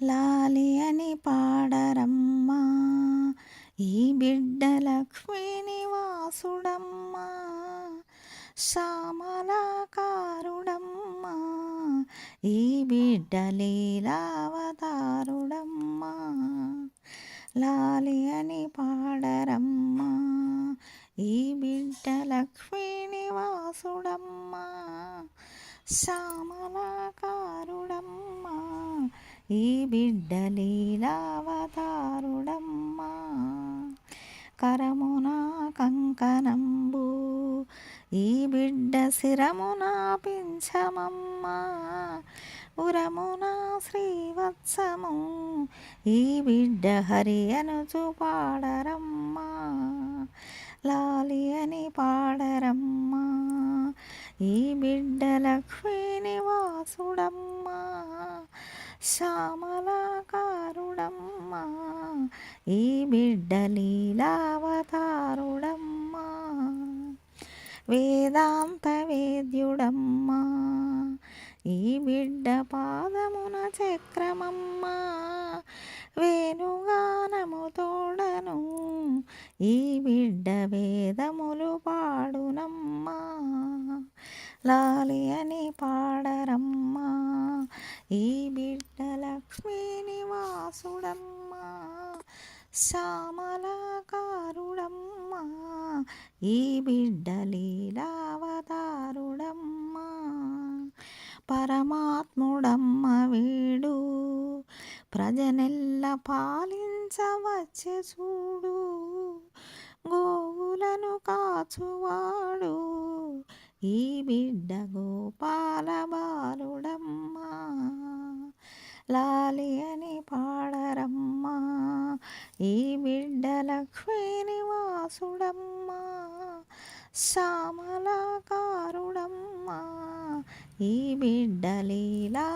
లాలి అని పాడరమ్మా ఈ బిడ్డ లక్ష్మీ నివాసుడమ్మా శ్యామలాకారుడమ్మా ఈ బిడ్డ లీలావతారుడమ్మా లాలి అని పాడరమ్మా ఈ బిడ్డ లక్ష్మీ నివాసుడమ్మా శ్యామలాకారుడమ్మా ఈ బిడ్డ లీలావతారుడమ్మా కరమున కంకణంబు ఈ బిడ్డ శిరమున పింఛమమ్మా ఉరమున శ్రీవత్సము ఈ బిడ్డ హరి అనుచు పాడరమ్మా లాలి అని పాడరమ్మా ఈ బిడ్డ లక్ష్మీ నివాసుడమ్మా శ్యామలాకారుడమ్మా ఈ బిడ్డ లీలావతారుడమ్మా వేదాంత వేద్యుడమ్మా ఈ బిడ్డ పాదమున చక్రమమ్మా వేణుగానము తోడను ఈ బిడ్డ వేదములు పాడునమ్మా లాలి అని పాడరమ్మా ఈ బిడ్డ లక్ష్మీ నివాసుడమ్మా శ్యామలాకారుడమ్మా ఈ బిడ్డ లీలావతారుడమ్మా పరమాత్ముడమ్మ వీడు ప్రజనెల్ల పాలించవచ్చే చూడు గోవులను కాచువాడు ఈ బిడ్డ గోపాల బాలుడమ్మా లాలి అని పాడరమ్మా ఈ బిడ్డ లక్ష్మీ నివాసుడమ్మా శ్యామలాకారుడమ్మా ఈ బిడ్డ లీలావతారుడమ్మా